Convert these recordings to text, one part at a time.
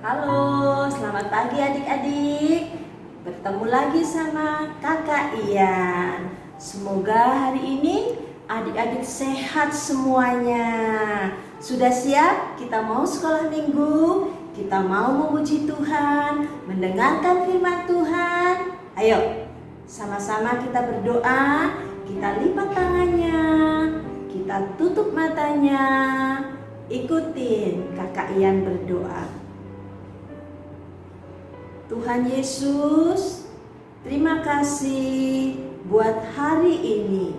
Halo, selamat pagi adik-adik. Bertemu lagi sama Kakak Ian. Semoga hari ini adik-adik sehat semuanya. Sudah siap? Kita mau sekolah minggu. Kita mau memuji Tuhan, mendengarkan firman Tuhan. Ayo, sama-sama kita berdoa. Kita lipat tangannya, kita tutup matanya. Ikutin Kakak Ian berdoa. Tuhan Yesus, terima kasih buat hari ini.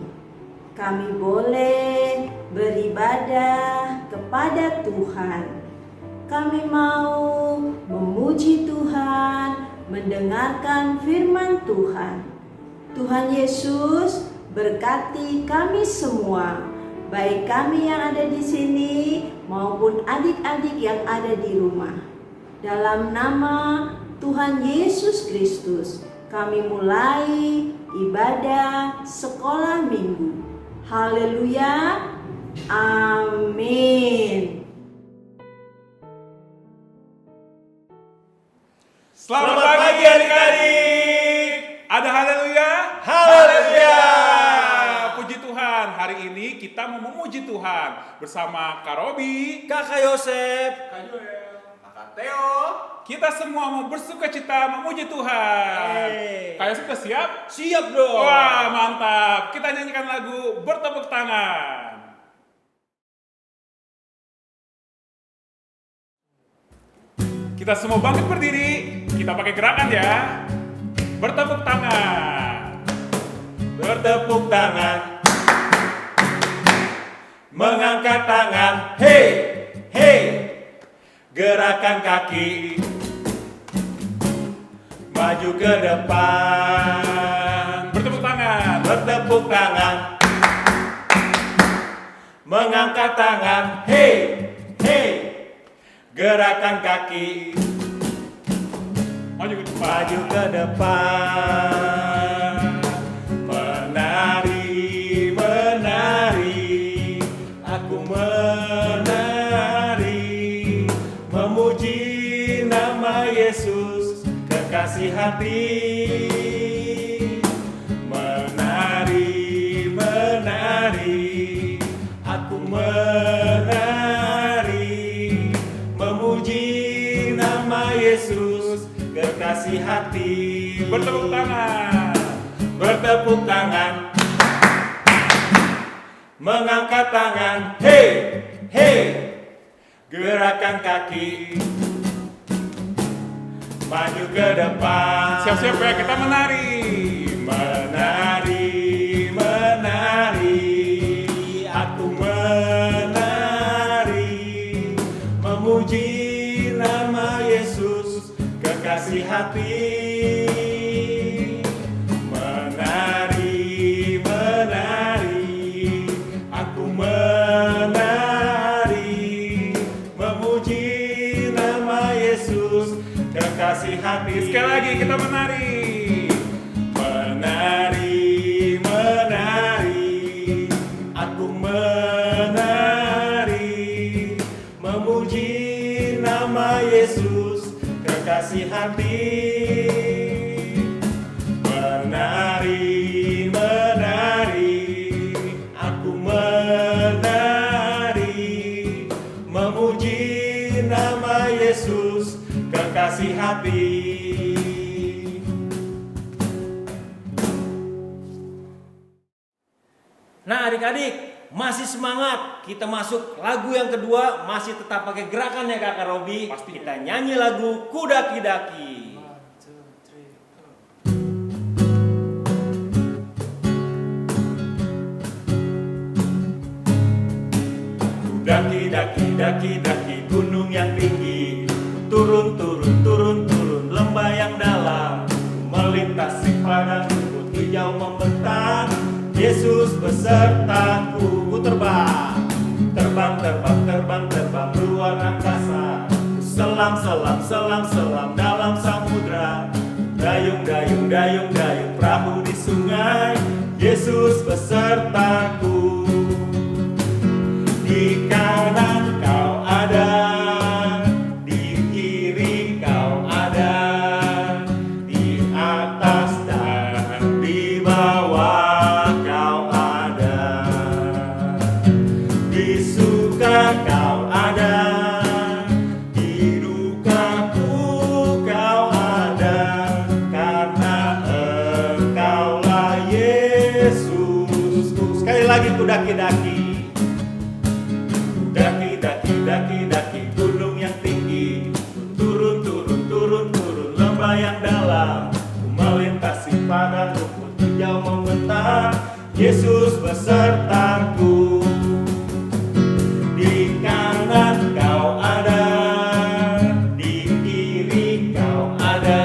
Kami boleh beribadah kepada Tuhan. Kami mau memuji Tuhan, mendengarkan firman Tuhan. Tuhan Yesus, berkati kami semua, baik kami yang ada di sini maupun adik-adik yang ada di rumah. Dalam nama Tuhan Yesus Kristus, kami mulai ibadah sekolah minggu. Haleluya, amin. Selamat pagi adik-adik. Ada haleluya? Haleluya. Puji Tuhan, hari ini kita mau memuji Tuhan bersama Kak Robi, Kakak Yosef, Kak Joel, Kakak Theo. kita semua mau bersuka cita memuji Tuhan. Hey. Kak Yosef sudah siap? Siap dong. Wah, mantap. Kita nyanyikan lagu Bertepuk Tangan. Kita semua bangkit berdiri. Kita pakai gerakan ya. Bertepuk tangan. Bertepuk tangan, mengangkat tangan, hey, hey. Gerakan kaki, maju ke depan. Bertepuk tangan. Bertepuk tangan, mengangkat tangan, hey, hey. Gerakan kaki, Maju ke depan. maju ke depan. Menari, menari, aku menari, memuji nama Yesus, kekasih hati. Menari, menari, aku menari, memuji nama Yesus, kekasih hati. Bertepuk tangan. Bertepuk tangan, mengangkat tangan, hey, hey. Gerakan kaki, maju ke depan. Siap-siap ya, kita menari. Menari, menari, aku menari, memuji nama Yesus, kekasih hati. Menari, menari, aku menari, memuji nama Yesus, kekasih hati. Sekali lagi kita menari. Menari, menari, aku menari, memuji nama Yesus, kekasih hati. Menari, menari, aku menari, memuji nama Yesus, kekasih hati. Nah adik-adik, masih semangat? Kita masuk lagu yang kedua, masih tetap pakai gerakan ya Kakak Robi. Pasti. Kita nyanyi lagu Kudaki-daki. Daki, daki, daki, daki, gunung yang tinggi. Turun, turun, turun, turun, lembah yang dalam. Melintasi padang rumput hijau membentang. Yesus besertaku, ku terbang. Terbang, terbang, terbang, terbang, luar angkasa. Selam, selam, selam, selam, dalam samudra. Dayung, dayung, dayung, dayung, perahu di sungai. Yesus besertaku. Di kanan kau ada, di kiri Di suka kau ada, di dukaku kau ada, karena engkaulah Yesusku. Sekali lagi ku daki-daki. Daki gunung yang tinggi, turun lembah yang dalam, ku melintasi padang rumput hijau membentang, Yesus besertaku. Di kanan kau ada, di kiri kau ada,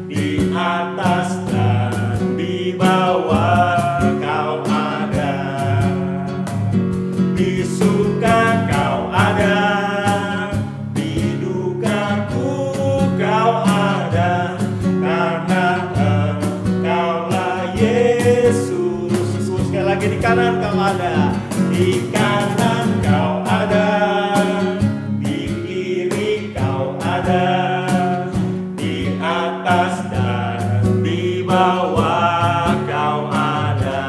di atas dan di bawah kau ada. Di suka kau ada, di dukaku kau ada, karena engkaulah Yesus. Sekali lagi, di kanan kau ada, di kanan kau ada, di kiri kau ada, di atas dan di bawah kau ada.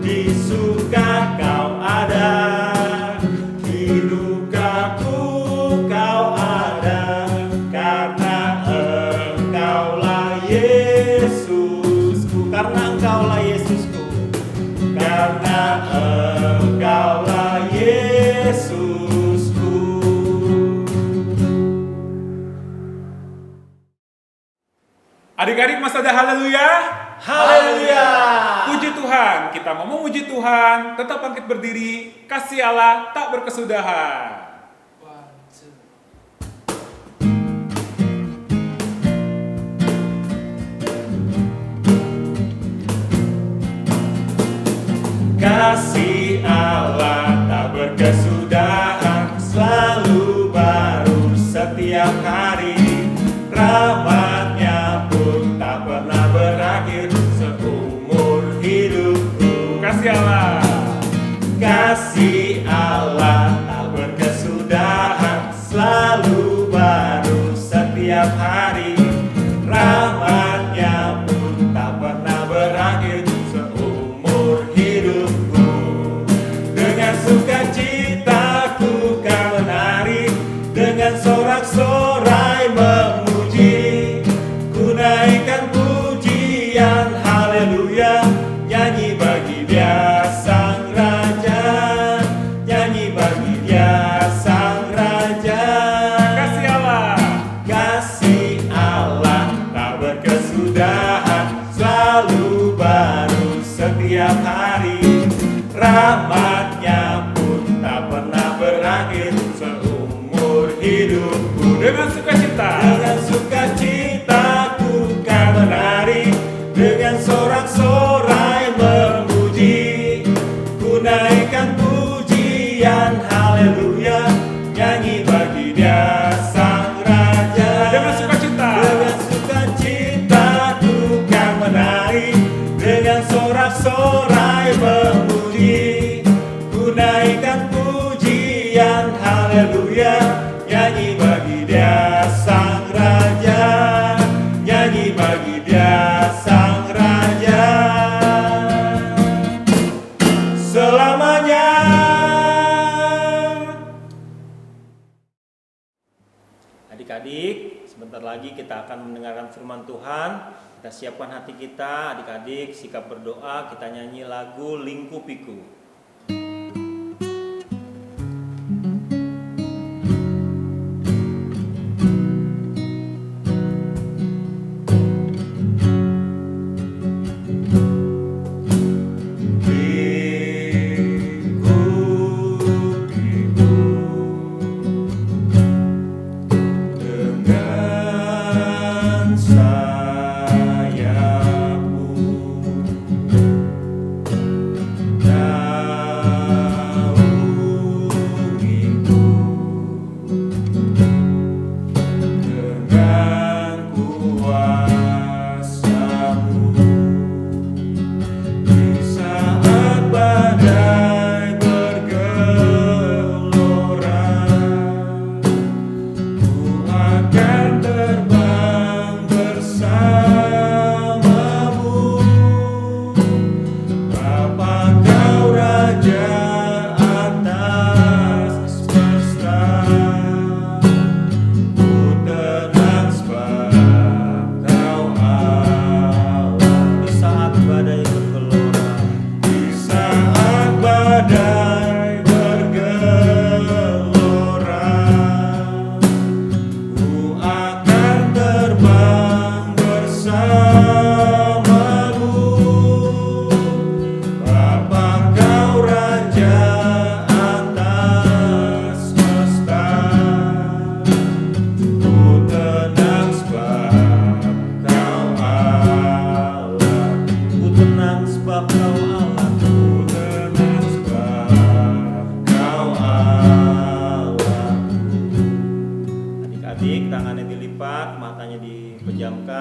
Di suka kau ada, di dukaku kau ada, karena engkaulah Yesusku. Karena engkaulah Yesusku, karena engkaulah Yesusku. Adik-adik masih ada haleluya? Haleluya. Puji Tuhan, kita mau memuji Tuhan, tetap bangkit berdiri, kasih Allah tak berkesudahan. Kasih Allah tak berkesudahan, selalu baru setiap hari. Rahmat-Nya pun tak pernah berakhir seumur hidupku. Kasih Allah. Kasih Allah tak berkesudahan, selalu baru setiap hari. Rahmat-Nya pun tak pernah berakhir seumur hidupku. Dengan sukacita ku kan menari, dengan sorak-sorai memuji, ku naikkan pujian haleluya, nyanyi bagi Dia Sang Raja, nyanyi bagi Dia Sang Raja. Kasih Allah. Kasih Allah tak berkesudahan, selalu baru setiap hari. Rahmat-Nya pun tak pernah berakhir seumur hidupku. Dengan sukacita. Dengan sukacita ku kan menari, dengan sorak-sorai memuji, ku naikkan pujian haleluya, nyanyi bagi Dia Sang Raja. Dengan sukacita. Dengan sukacita ku kan menari, dengan sorak-sorai memuji, ku naikkan pujian haleluya, nyanyi bagi Dia Sang Raja, nyanyi bagi Dia Sang Raja selamanya. Adik-adik, sebentar lagi kita akan mendengarkan firman Tuhan. Kita siapkan hati kita, adik-adik, sikap berdoa. Kita nyanyi lagu Lingkupiku. Dengan sayapmu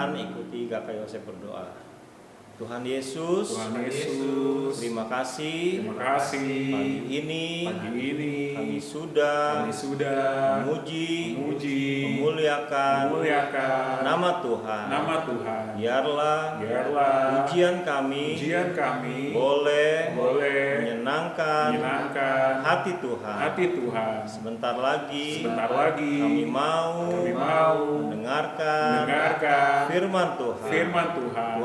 silakan ikuti Kakak Yosef berdoa. Tuhan Yesus, terima kasih. Pagi ini kami sudah memuji, memuliakan nama Tuhan. Biarlah pujian kami boleh menyenangkan hati Tuhan. Sebentar lagi kami mau mendengarkan firman Tuhan.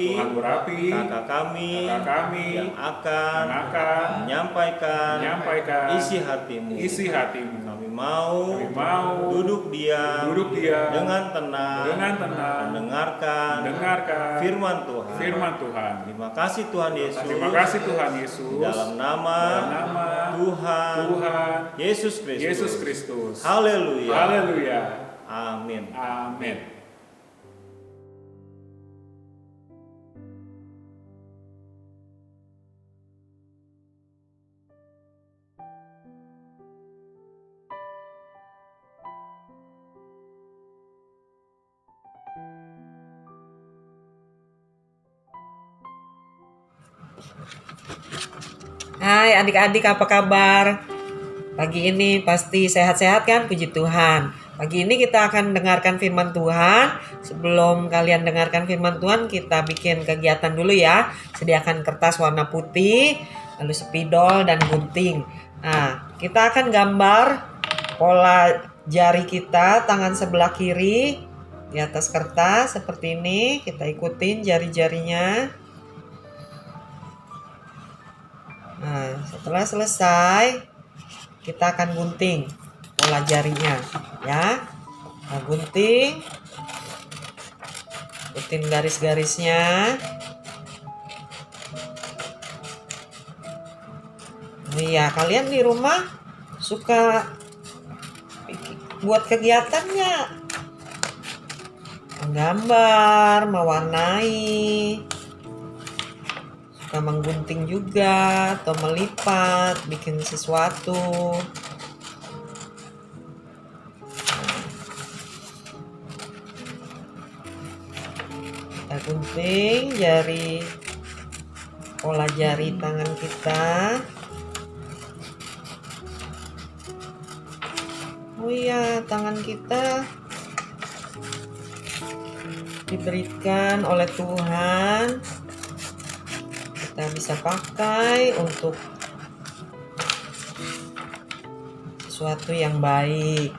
Tuhan urapi kakak kami yang akan menyampaikan isi hatimu. Kami mau duduk diam dengan tenang mendengarkan firman Tuhan. Terima kasih Tuhan Yesus. Di dalam nama Tuhan Yesus Kristus. Haleluya. Amin. Hai adik-adik, apa kabar? Pagi ini pasti sehat-sehat kan? Puji Tuhan. Pagi ini kita akan dengarkan firman Tuhan. Sebelum kalian dengarkan firman Tuhan, kita bikin kegiatan dulu ya. Sediakan kertas warna putih, lalu spidol dan gunting. Nah, kita akan gambar pola jari kita, tangan sebelah kiri di atas kertas seperti ini. Kita ikutin jari-jarinya. Nah, setelah selesai kita akan gunting pola jarinya ya. Nah, gunting garis-garisnya. Iya, kalian di rumah suka buat kegiatannya, menggambar, mewarnai, suka menggunting juga atau melipat, bikin sesuatu. Kita gunting jari, pola jari tangan kita. Oh iya, tangan kita diberikan oleh Tuhan. Kita bisa pakai untuk sesuatu yang baik.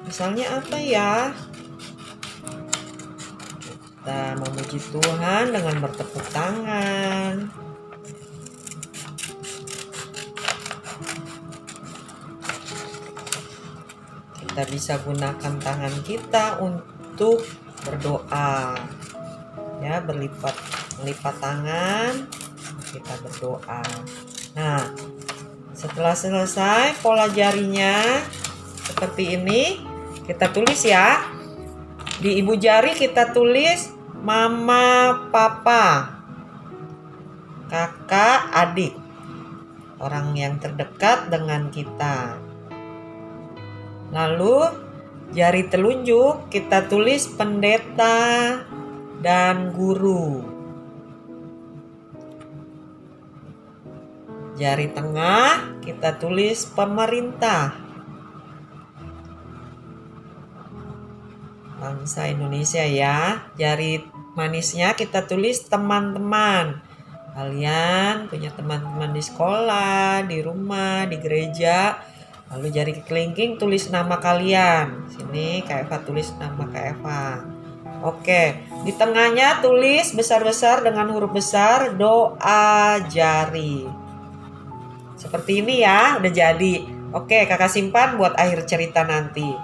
Misalnya apa ya? Kita memuji Tuhan dengan bertepuk tangan. Kita bisa gunakan tangan kita untuk berdoa. Ya, melipat tangan, kita berdoa. Nah, setelah selesai pola jarinya seperti ini, kita tulis ya. Di ibu jari kita tulis mama, papa, kakak, adik, orang yang terdekat dengan kita. Lalu jari telunjuk kita tulis pendeta dan guru. Jari tengah kita tulis pemerintah, bangsa Indonesia ya. Jari manisnya kita tulis teman-teman. Kalian punya teman-teman di sekolah, di rumah, di gereja. Lalu jari kelingking tulis nama kalian. Sini Kak Eva tulis nama Kak Eva. Oke, di tengahnya tulis besar-besar dengan huruf besar doa jari. Seperti ini ya, udah jadi. Oke, kakak simpan buat akhir cerita nanti.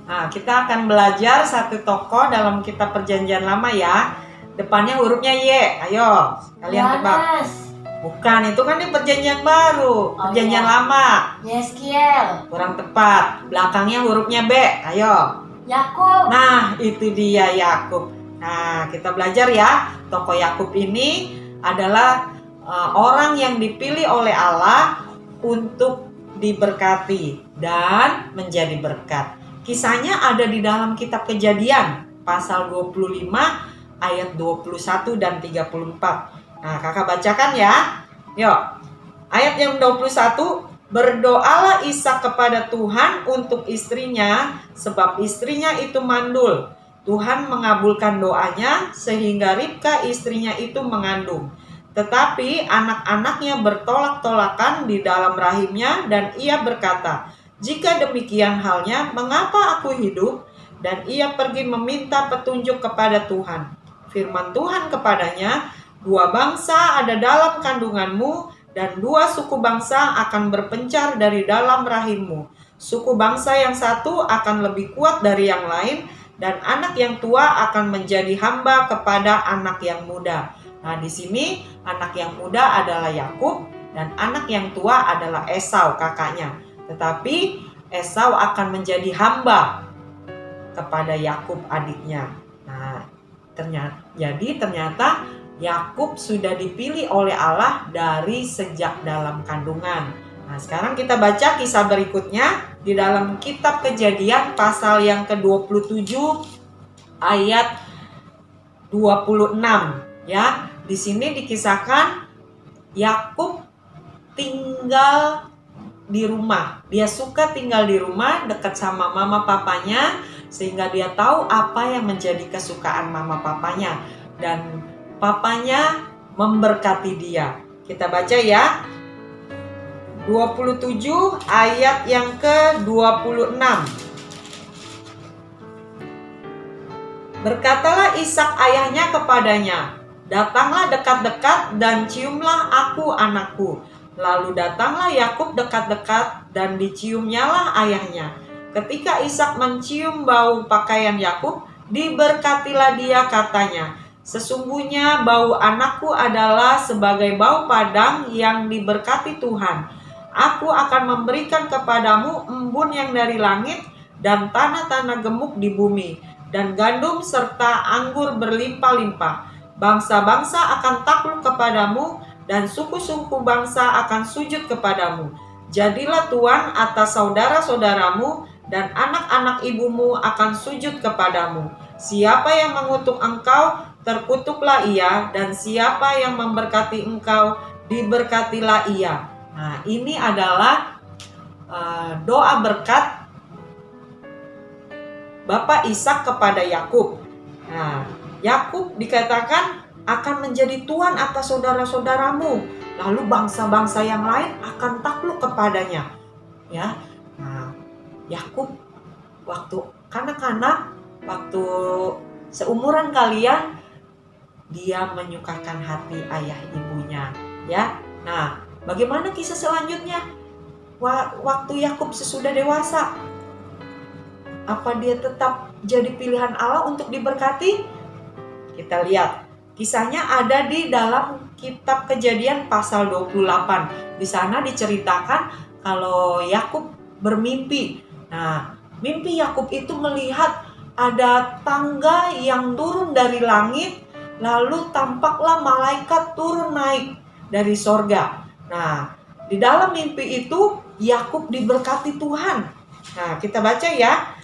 Nah, kita akan belajar satu tokoh dalam kitab Perjanjian Lama ya. Depannya hurufnya Y. Ayo, kalian tebak. Bukan, itu kan di Perjanjian Baru. Perjanjian Lama. Yeskiel. Kurang tepat. Belakangnya hurufnya B. Ayo. Yakub. Nah, itu dia Yakub. Nah, kita belajar ya. Tokoh Yakub ini adalah orang yang dipilih oleh Allah untuk diberkati dan menjadi berkat. Kisahnya ada di dalam kitab Kejadian pasal 25 ayat 21 dan 34. Nah, kakak bacakan ya. Yuk. Ayat yang 21, berdoalah Ishak kepada Tuhan untuk istrinya, sebab istrinya itu mandul. Tuhan mengabulkan doanya sehingga Ribka istrinya itu mengandung. Tetapi anak-anaknya bertolak-tolakan di dalam rahimnya dan ia berkata, jika demikian halnya, mengapa aku hidup? Dan ia pergi meminta petunjuk kepada Tuhan. Firman Tuhan kepadanya, 2 bangsa ada dalam kandunganmu, dan 2 suku bangsa akan berpencar dari dalam rahimmu. Suku bangsa yang satu akan lebih kuat dari yang lain, dan anak yang tua akan menjadi hamba kepada anak yang muda. Nah, di sini anak yang muda adalah Yakub dan anak yang tua adalah Esau, kakaknya. Tetapi Esau akan menjadi hamba kepada Yakub, adiknya. Nah, ternyata Yakub sudah dipilih oleh Allah dari sejak dalam kandungan. Nah, sekarang kita baca kisah berikutnya di dalam kitab Kejadian pasal yang ke-27 ayat 26 ya. Di sini dikisahkan Yakub tinggal di rumah. Dia suka tinggal di rumah dekat sama mama papanya sehingga dia tahu apa yang menjadi kesukaan mama papanya dan papanya memberkati dia. Kita baca ya. 27 ayat yang ke-26. Berkatalah Ishak ayahnya kepadanya, datanglah dekat-dekat dan ciumlah aku anakku. Lalu datanglah Yakub dekat-dekat dan diciumnyalah ayahnya. Ketika Ishak mencium bau pakaian Yakub, diberkatilah dia katanya, sesungguhnya bau anakku adalah sebagai bau padang yang diberkati Tuhan. Aku akan memberikan kepadamu embun yang dari langit dan tanah-tanah gemuk di bumi, dan gandum serta anggur berlimpah-limpah. Bangsa-bangsa akan takluk kepadamu, dan suku-suku bangsa akan sujud kepadamu. Jadilah tuan atas saudara-saudaramu, dan anak-anak ibumu akan sujud kepadamu. Siapa yang mengutuk engkau, terkutuklah ia, dan siapa yang memberkati engkau, diberkatilah ia. Nah, ini adalah doa berkat Bapak Ishak kepada Yakub. Nah, Yakub dikatakan akan menjadi tuan atas saudara-saudaramu, lalu bangsa-bangsa yang lain akan takluk kepadanya. Ya, nah, Yakub waktu kanak-kanak, waktu seumuran kalian, dia menyukakan hati ayah ibunya. Ya, nah, bagaimana kisah selanjutnya? Waktu Yakub sesudah dewasa, apa dia tetap jadi pilihan Allah untuk diberkati? Kita lihat. Kisahnya ada di dalam kitab Kejadian pasal 28. Di sana diceritakan kalau Yakub bermimpi. Nah, mimpi Yakub itu melihat ada tangga yang turun dari langit, lalu tampaklah malaikat turun naik dari sorga. Nah, di dalam mimpi itu Yakub diberkati Tuhan. Nah, kita baca ya.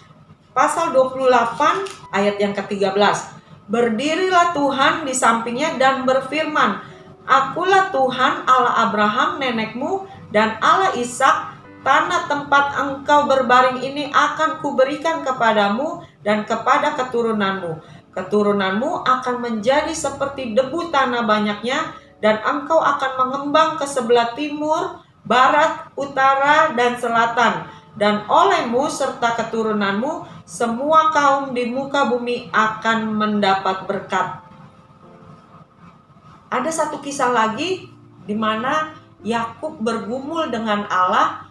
Pasal 28 ayat yang ke-13. Berdirilah Tuhan di sampingnya dan berfirman, Akulah Tuhan Allah Abraham nenekmu dan Allah Ishak. Tanah tempat engkau berbaring ini akan kuberikan kepadamu dan kepada keturunanmu. Keturunanmu akan menjadi seperti debu tanah banyaknya, dan engkau akan mengembang ke sebelah timur, barat, utara, dan selatan. Dan olehmu serta keturunanmu, semua kaum di muka bumi akan mendapat berkat. Ada satu kisah lagi di mana Yakub bergumul dengan Allah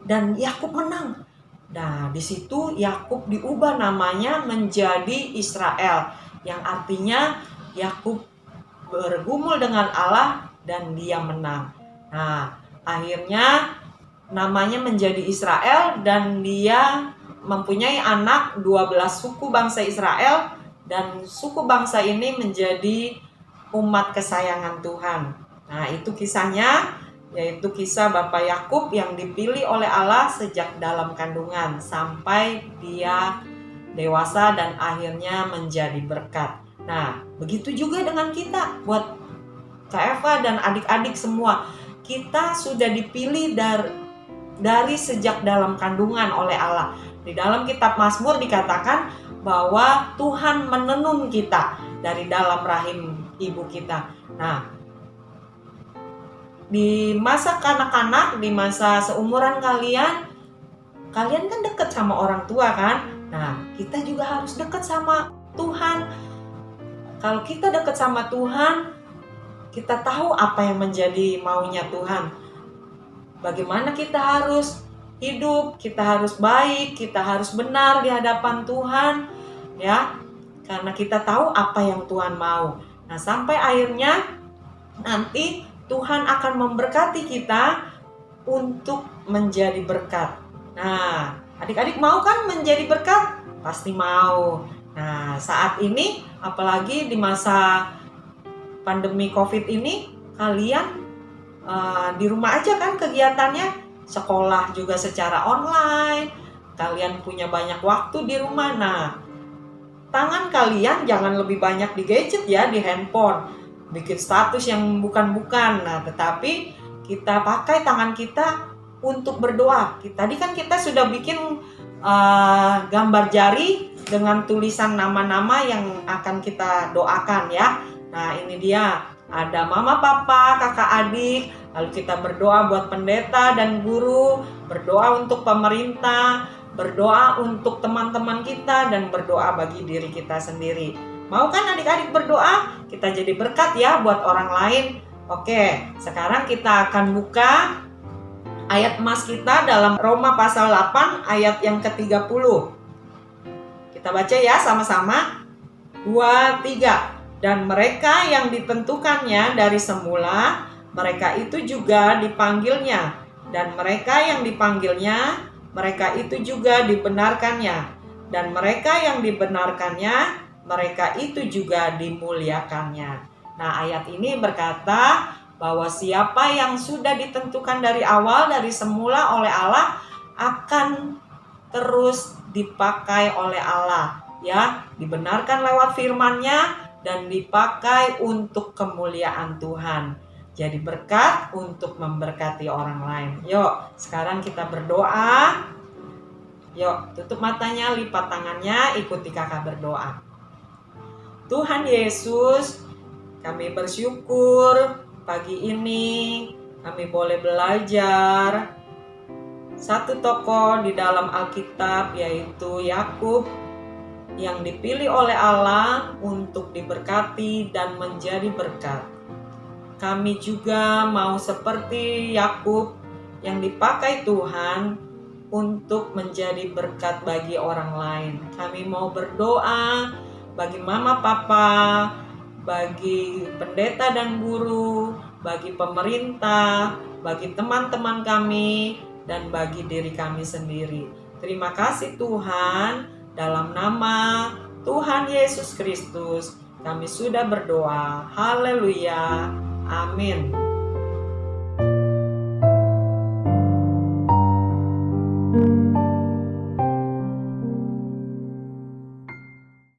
dan Yakub menang. Nah, di situ Yakub diubah namanya menjadi Israel, yang artinya Yakub bergumul dengan Allah dan dia menang. Nah, akhirnya namanya menjadi Israel dan dia mempunyai anak 12 suku bangsa Israel, dan suku bangsa ini menjadi umat kesayangan Tuhan. Nah, itu kisahnya. yaitu kisah Bapak Yakub yang dipilih oleh Allah sejak dalam kandungan sampai dia dewasa dan akhirnya menjadi berkat. Nah, begitu juga dengan kita, buat Kak Eva dan adik-adik semua. Kita sudah dipilih dari sejak dalam kandungan oleh Allah. Di dalam kitab Mazmur dikatakan bahwa Tuhan menenun kita dari dalam rahim ibu kita. Nah, di masa kanak-kanak, di masa seumuran kalian kan dekat sama orang tua kan? Nah, kita juga harus dekat sama Tuhan. Kalau kita dekat sama Tuhan, kita tahu apa yang menjadi maunya Tuhan. Bagaimana kita harus hidup, kita harus baik, kita harus benar di hadapan Tuhan, ya. Karena kita tahu apa yang Tuhan mau. Nah, sampai akhirnya nanti Tuhan akan memberkati kita untuk menjadi berkat. Nah, adik-adik mau kan menjadi berkat? Pasti mau. Nah, saat ini apalagi di masa pandemi COVID ini, kalian di rumah aja kan kegiatannya, sekolah juga secara online, kalian punya banyak waktu di rumah. Nah, tangan kalian jangan lebih banyak di gadget ya, di handphone, bikin status yang bukan-bukan. Nah, tetapi kita pakai tangan kita untuk berdoa. Tadi kan kita sudah bikin gambar jari dengan tulisan nama-nama yang akan kita doakan ya. Nah, ini dia, ada mama, papa, kakak, adik. Lalu kita berdoa buat pendeta dan guru, berdoa untuk pemerintah, berdoa untuk teman-teman kita, dan berdoa bagi diri kita sendiri. Mau kan adik-adik berdoa? Kita jadi berkat ya buat orang lain. Oke, sekarang kita akan buka ayat emas kita dalam Roma pasal 8 ayat yang ke-30. Kita baca ya sama-sama. 2, 3. Dan mereka yang ditentukannya dari semula, mereka itu juga dipanggilnya. Dan mereka yang dipanggilnya, mereka itu juga dibenarkannya. Dan mereka yang dibenarkannya, mereka itu juga dimuliakannya. Nah, ayat ini berkata bahwa siapa yang sudah ditentukan dari awal, dari semula oleh Allah, akan terus dipakai oleh Allah. Ya, dibenarkan lewat firman-Nya, dan dipakai untuk kemuliaan Tuhan. Jadi berkat untuk memberkati orang lain. Yuk, sekarang kita berdoa. Yuk, tutup matanya, lipat tangannya, ikuti kakak berdoa. Tuhan Yesus, kami bersyukur pagi ini kami boleh belajar satu tokoh di dalam Alkitab, yaitu Yakub, yang dipilih oleh Allah untuk diberkati dan menjadi berkat. Kami juga mau seperti Yakub yang dipakai Tuhan untuk menjadi berkat bagi orang lain. Kami mau berdoa bagi mama papa, bagi pendeta dan guru, bagi pemerintah, bagi teman-teman kami, dan bagi diri kami sendiri. Terima kasih Tuhan. Dalam nama Tuhan Yesus Kristus, kami sudah berdoa. Haleluya. Amin.